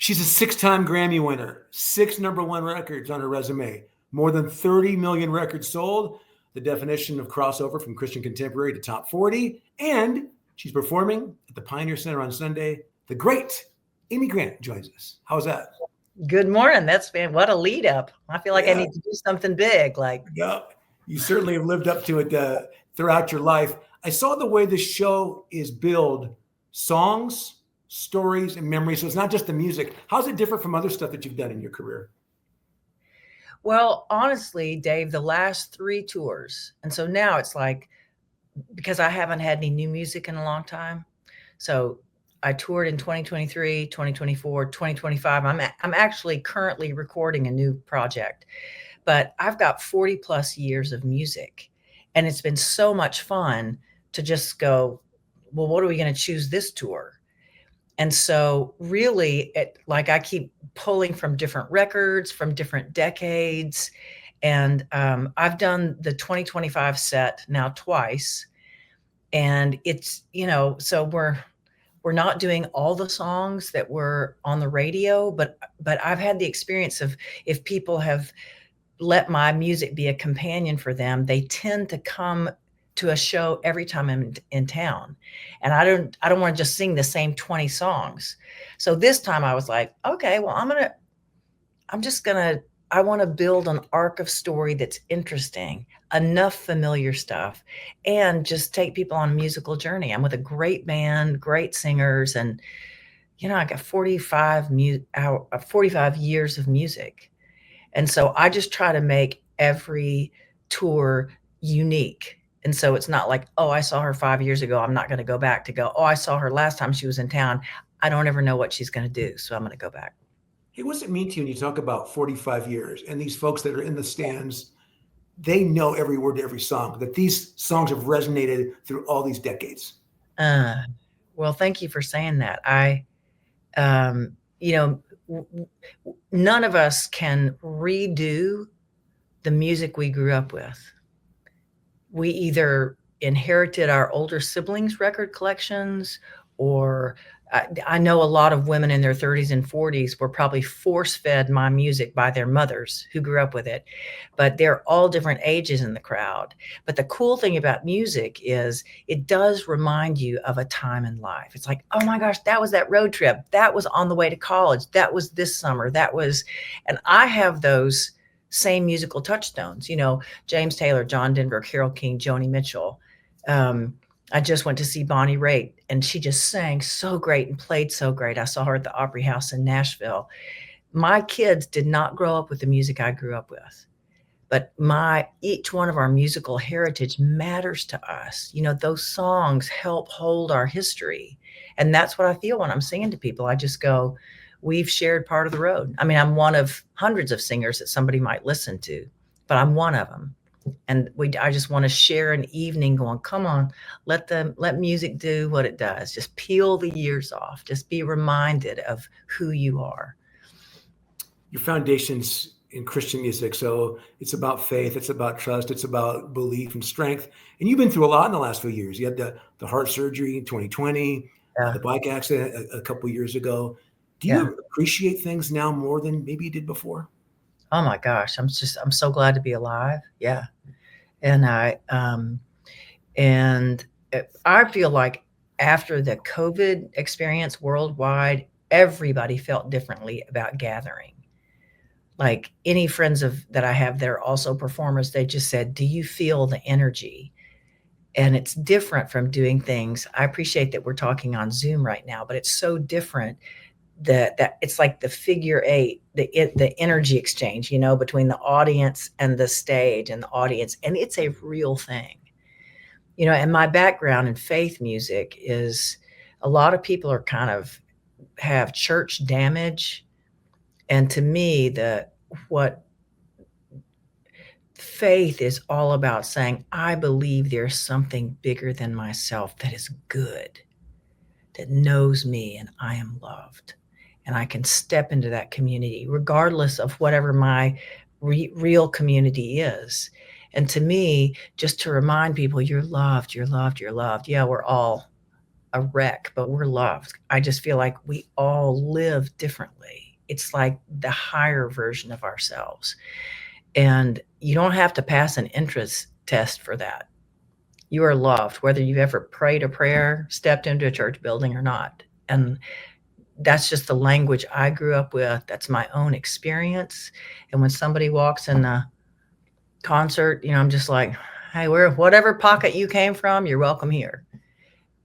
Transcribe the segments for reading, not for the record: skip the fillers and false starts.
She's a six-time Grammy winner, six #1 records on her resume, more than 30 million records sold, the definition of crossover from Christian contemporary to top 40, and she's performing at the Pioneer Center on Sunday. The great Amy Grant joins us. How's that? Good morning. That's been what a lead up. I feel like I Yeah. need to do something big. Yeah, you certainly have lived up to it throughout your life. I saw the way this show is billed, songs, stories, and memories. So it's not just the music. How's it different from other stuff that you've done in your career? Well, honestly, Dave, the last 3 tours. And so now it's like, because I haven't had any new music in a long time. So I toured in 2023, 2024, 2025. I'm actually currently recording a new project, but I've got 40 plus years of music, and it's been so much fun to just go, well, what are we going to choose this tour? And so really I keep pulling from different records from different decades. And I've done the 2025 set now twice. And it's, so we're not doing all the songs that were on the radio, but I've had the experience of, if people have let my music be a companion for them, they tend to come to a show every time I'm in town. And I don't want to just sing the same 20 songs. So this time I was like, okay, well, I want to build an arc of story that's interesting, enough familiar stuff, and just take people on a musical journey. I'm with a great band, great singers, and I got 45 years of music. And so I just try to make every tour unique. And so it's not like, oh, I saw her 5 years ago, I'm not going to go back to go, oh, I saw her last time she was in town, I don't ever know what she's going to do, so I'm going to go back. Hey, what's it mean to you when you talk about 45 years and these folks that are in the stands, they know every word to every song, that these songs have resonated through all these decades? Well, thank you for saying that. None of us can redo the music we grew up with. We either inherited our older siblings' record collections, or I know a lot of women in their 30s and 40s were probably force-fed my music by their mothers who grew up with it. But they're all different ages in the crowd. But the cool thing about music is it does remind you of a time in life. It's like, oh my gosh, that was that road trip. That was on the way to college. That was this summer. And I have those same musical touchstones. James Taylor, John Denver, Carole King, Joni Mitchell. I just went to see Bonnie Raitt, and she just sang so great and played so great. I saw her at the Opry House in Nashville. My kids did not grow up with the music I grew up with, but each one of our musical heritage matters to us. Those songs help hold our history. And that's what I feel when I'm singing to people. I just go, we've shared part of the road. I mean, I'm one of hundreds of singers that somebody might listen to, but I'm one of them. And I just want to share an evening going, come on, let music do what it does. Just peel the years off. Just be reminded of who you are. Your foundation's in Christian music. So it's about faith. It's about trust. It's about belief and strength. And you've been through a lot in the last few years. You had the heart surgery in 2020, the bike accident a couple of years ago. Do you appreciate things now more than maybe you did before? Oh my gosh. I'm so glad to be alive. Yeah. And I feel like after the COVID experience worldwide, everybody felt differently about gathering. Like any friends that I have that are also performers, they just said, do you feel the energy? And it's different from doing things. I appreciate that we're talking on Zoom right now, but it's so different that it's like the figure 8, the energy exchange, between the audience and the stage and the audience. And it's a real thing, and my background in faith music is a lot of people are have church damage. And to me, what faith is all about saying, I believe there's something bigger than myself that is good, that knows me, and I am loved. And I can step into that community, regardless of whatever my real community is. And to me, just to remind people, you're loved, you're loved, you're loved. Yeah, we're all a wreck, but we're loved. I just feel like we all live differently. It's like the higher version of ourselves. And you don't have to pass an entrance test for that. You are loved, whether you've ever prayed a prayer, stepped into a church building or not. And that's just the language I grew up with. That's my own experience. And when somebody walks in a concert, I'm just like, hey, whatever pocket you came from, you're welcome here.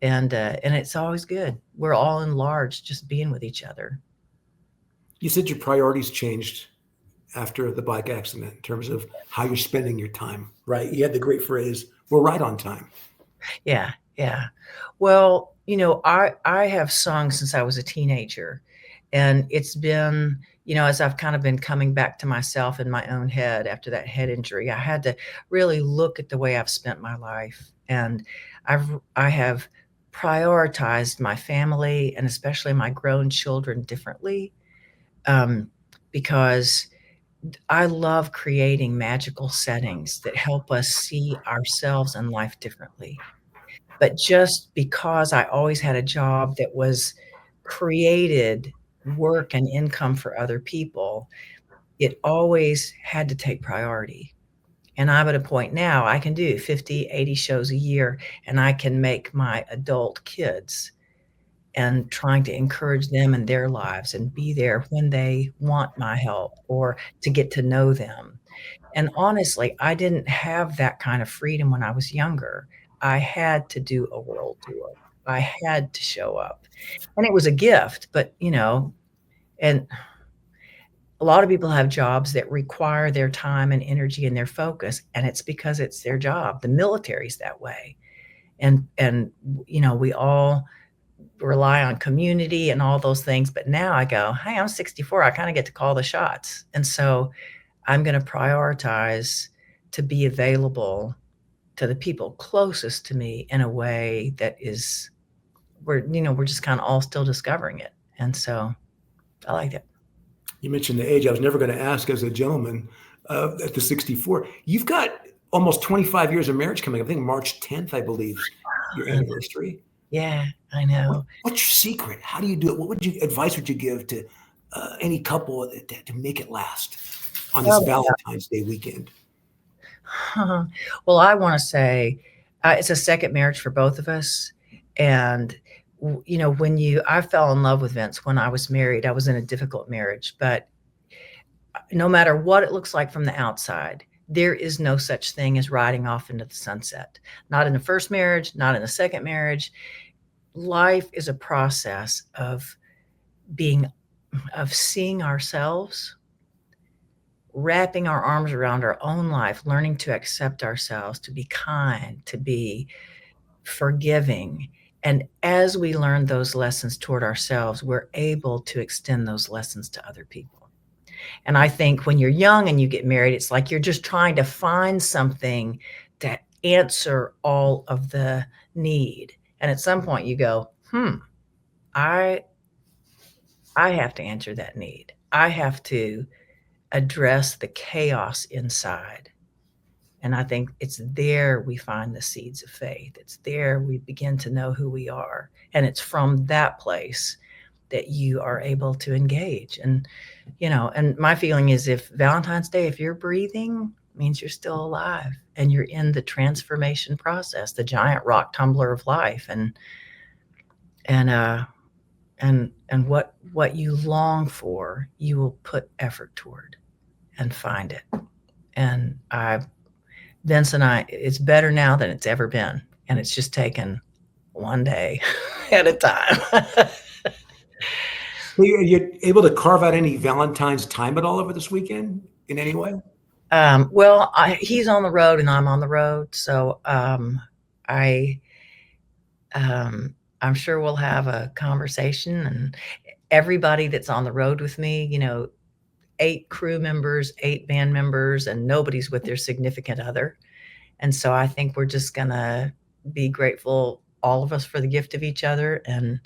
And it's always good. We're all enlarged just being with each other. You said your priorities changed after the bike accident in terms of how you're spending your time, right? You had the great phrase, "We're right on time." Yeah, yeah. Well, I have sung since I was a teenager, and it's been, as I've kind of been coming back to myself in my own head after that head injury, I had to really look at the way I've spent my life, and I have prioritized my family and especially my grown children differently, um, because I love creating magical settings that help us see ourselves and life differently. But just because I always had a job that was created work and income for other people, it always had to take priority. And I'm at a point now I can do 50, 80 shows a year, and I can make my adult kids and trying to encourage them in their lives and be there when they want my help or to get to know them. And honestly, I didn't have that kind of freedom when I was younger. I had to do a world tour. I had to show up. And it was a gift, but, and a lot of people have jobs that require their time and energy and their focus, and it's because it's their job. The military's that way. And we all rely on community and all those things, but now I go, "Hey, I'm 64, I kinda get to call the shots." And so I'm gonna prioritize to be available to the people closest to me in a way that is we're just kinda all still discovering it, and so I like it. You mentioned the age. I was never going to ask as a gentleman at the 64. You've got almost 25 years of marriage coming up. I think March 10th, I believe, is your And anniversary. yeah, I know. What's your secret? How do you do it? What advice would you give to any couple to make it last on this Oh, Valentine's Day weekend? well, I wanna say, it's a second marriage for both of us, and I fell in love with Vince when I was married. I was in a difficult marriage, but no matter what it looks like from the outside, there is no such thing as riding off into the sunset. Not in the first marriage, not in the second marriage. Life is a process being of seeing ourselves, wrapping our arms around our own life, learning to accept ourselves, to be kind, to be forgiving. And as we learn those lessons toward ourselves, we're able to extend those lessons to other people. And I think when you're young and you get married, it's like you're just trying to find something to answer all of the need. And at some point you go, I I have to answer that need. I have to address the chaos inside. And I think it's there we find the seeds of faith. It's there we begin to know who we are. And it's from that place that you are able to engage. And my feeling is if Valentine's Day, if you're breathing, means you're still alive and you're in the transformation process, the giant rock tumbler of life. And what you long for, you will put effort toward and find it. And Vince and I, it's better now than it's ever been. And it's just taken one day at a time. Are you able to carve out any Valentine's time at all over this weekend in any way? Well, he's on the road and I'm on the road. So I, I'm sure we'll have a conversation, and everybody that's on the road with me, 8 crew members, 8 band members, and nobody's with their significant other. And so I think we're just gonna be grateful, all of us, for the gift of each other. And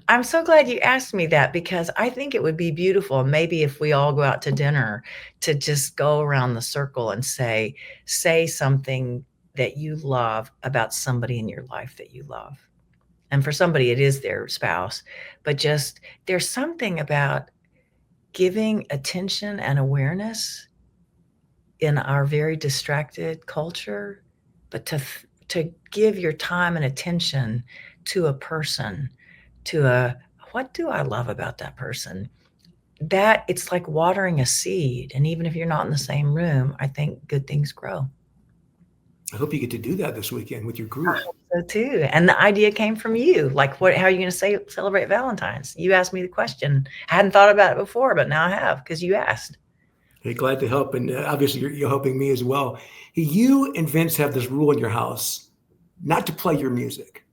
I'm so glad you asked me that, because I think it would be beautiful, maybe if we all go out to dinner, to just go around the circle and say something that you love about somebody in your life that you love. And for somebody, it is their spouse. But just there's something about giving attention and awareness in our very distracted culture, but to give your time and attention to a person, to a what do I love about that person? That it's like watering a seed, and even if you're not in the same room, I think good things grow. I hope you get to do that this weekend with your I group. hope so too. And the idea came from you. Like, what? How are you going to say celebrate Valentine's? You asked me the question. I hadn't thought about it before, but now I have because you asked. Hey, glad to help, and obviously you're helping me as well. Hey, you and Vince have this rule in your house not to play your music,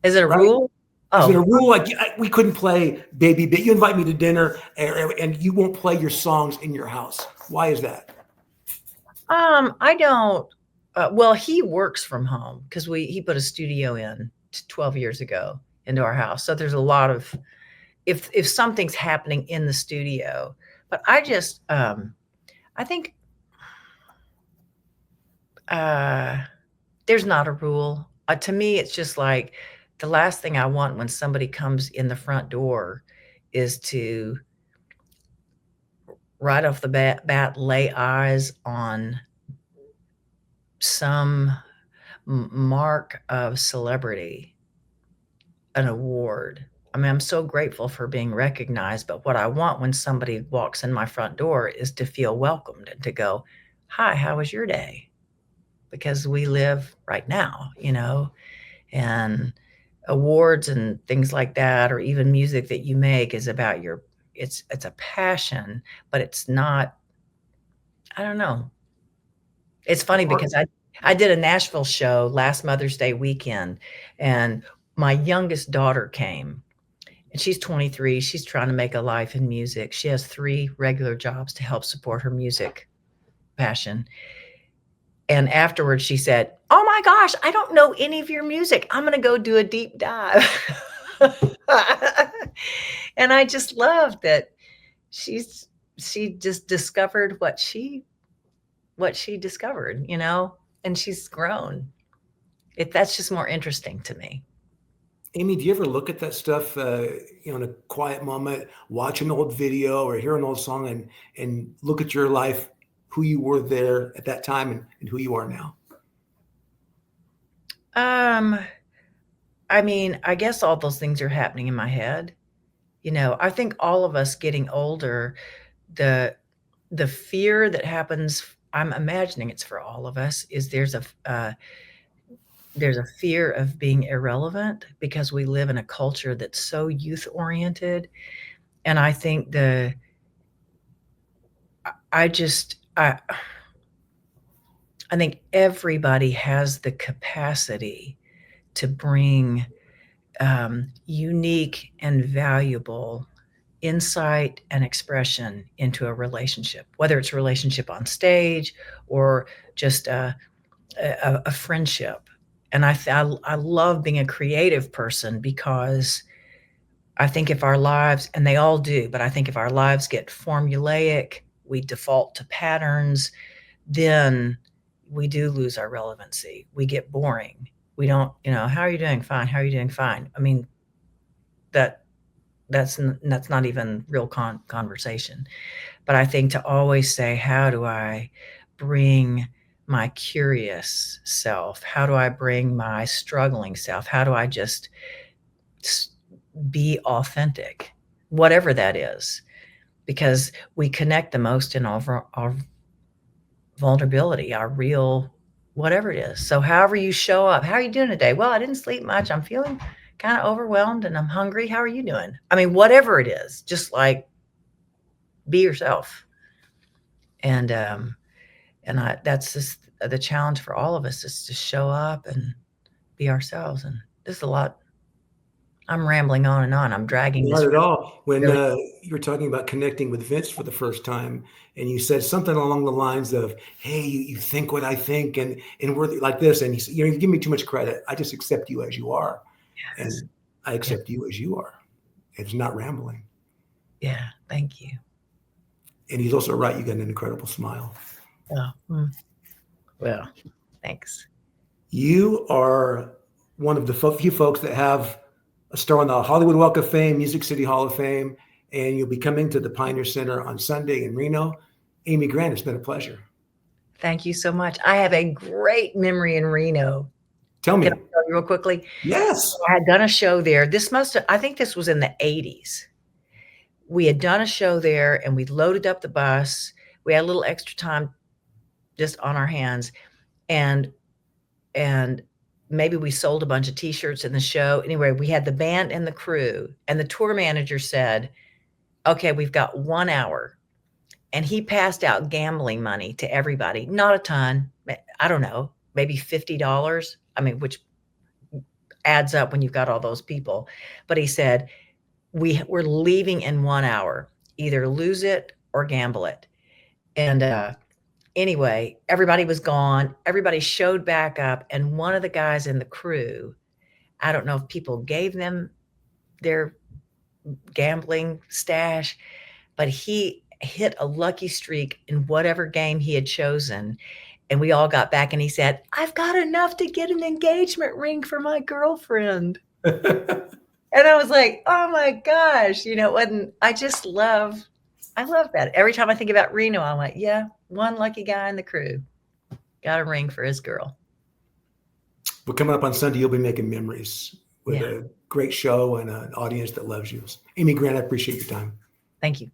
Is it a right? rule? Is it a Oh, rule like we couldn't play Baby Bit? You invite me to dinner, and you won't play your songs in your house. Why is that? I don't. Well, he works from home because he put a studio in 12 years ago into our house. So there's a lot of if something's happening in the studio, but I think uh, there's not a rule. To me, it's just like the last thing I want when somebody comes in the front door is to right off the bat lay eyes on some mark of celebrity, an award. I mean, I'm so grateful for being recognized, but what I want when somebody walks in my front door is to feel welcomed and to go, "Hi, how was your day?" Because we live right now, and awards and things like that, or even music that you make is about it's a passion, but it's not, I don't know. It's funny because I did a Nashville show last Mother's Day weekend, and my youngest daughter came, and she's 23. She's trying to make a life in music. She has 3 regular jobs to help support her music passion. And afterwards, she said, "Oh my gosh, I don't know any of your music. I'm gonna go do a deep dive." And I just love that she just discovered what she discovered, and she's grown. That's just more interesting to me. Amy, do you ever look at that stuff, in a quiet moment, watch an old video or hear an old song, and look at your life, who you were there at that time, and who you are now? Um, I mean, I guess all those things are happening in my head. I think all of us getting older, the the fear that happens, I'm imagining it's for all of us, is there's a fear of being irrelevant because we live in a culture that's so youth oriented. And I think I just I think everybody has the capacity to bring unique and valuable insight and expression into a relationship, whether it's a relationship on stage or just a friendship. And I love being a creative person because I think if our lives, and they all do, but I think if our lives get formulaic, we default to patterns, then we do lose our relevancy. We get boring. We don't, how are you doing? Fine. How are you doing? Fine. I mean, that that's not even real conversation. But I think to always say, how do I bring my curious self? How do I bring my struggling self? How do I just be authentic, whatever that is? Because we connect the most in our vulnerability, our real, whatever it is. So, however you show up, how are you doing today? Well, I didn't sleep much. I'm feeling kind of overwhelmed and I'm hungry. How are you doing? I mean, whatever it is, just like be yourself. And that's just the challenge for all of us is to show up and be ourselves. And this is a lot. I'm rambling on and on. I'm dragging Not this at all. When really. you were talking about connecting with Vince for the first time, and you said something along the lines of, "Hey, you think what I think, and we're like this," and you give me too much credit. I just accept you as you are, Yes. and I Yeah. accept you as you are. It's not rambling. Yeah. Thank you. And he's also right. You got an incredible smile. Oh, well, thanks. You are one of the few folks that have a star on the Hollywood Walk of Fame, Music City Hall of Fame, and you'll be coming to the Pioneer Center on Sunday in Reno. Amy Grant, it's been a pleasure. Thank you so much. I have a great memory in Reno. Tell me. Can I tell you real quickly? Yes. I had done a show there. I think this was in the 80s. We had done a show there and we loaded up the bus. We had a little extra time just on our hands. And maybe we sold a bunch of t-shirts in the show. Anyway, we had the band and the crew, and the tour manager said, okay, we've got 1 hour. And he passed out gambling money to everybody. Not a ton. I don't know, maybe $50. I mean, which adds up when you've got all those people. But he said, we're leaving in 1 hour. Either lose it or gamble it. And anyway, everybody was gone. Everybody showed back up. And one of the guys in the crew, I don't know if people gave them their gambling stash, but he hit a lucky streak in whatever game he had chosen. And we all got back and he said, I've got enough to get an engagement ring for my girlfriend. And I was like, oh my gosh, I love that. Every time I think about Reno, I'm like, yeah, one lucky guy in the crew got a ring for his girl. Well, coming up on Sunday, you'll be making memories with a great show and an audience that loves you. Amy Grant, I appreciate your time. Thank you.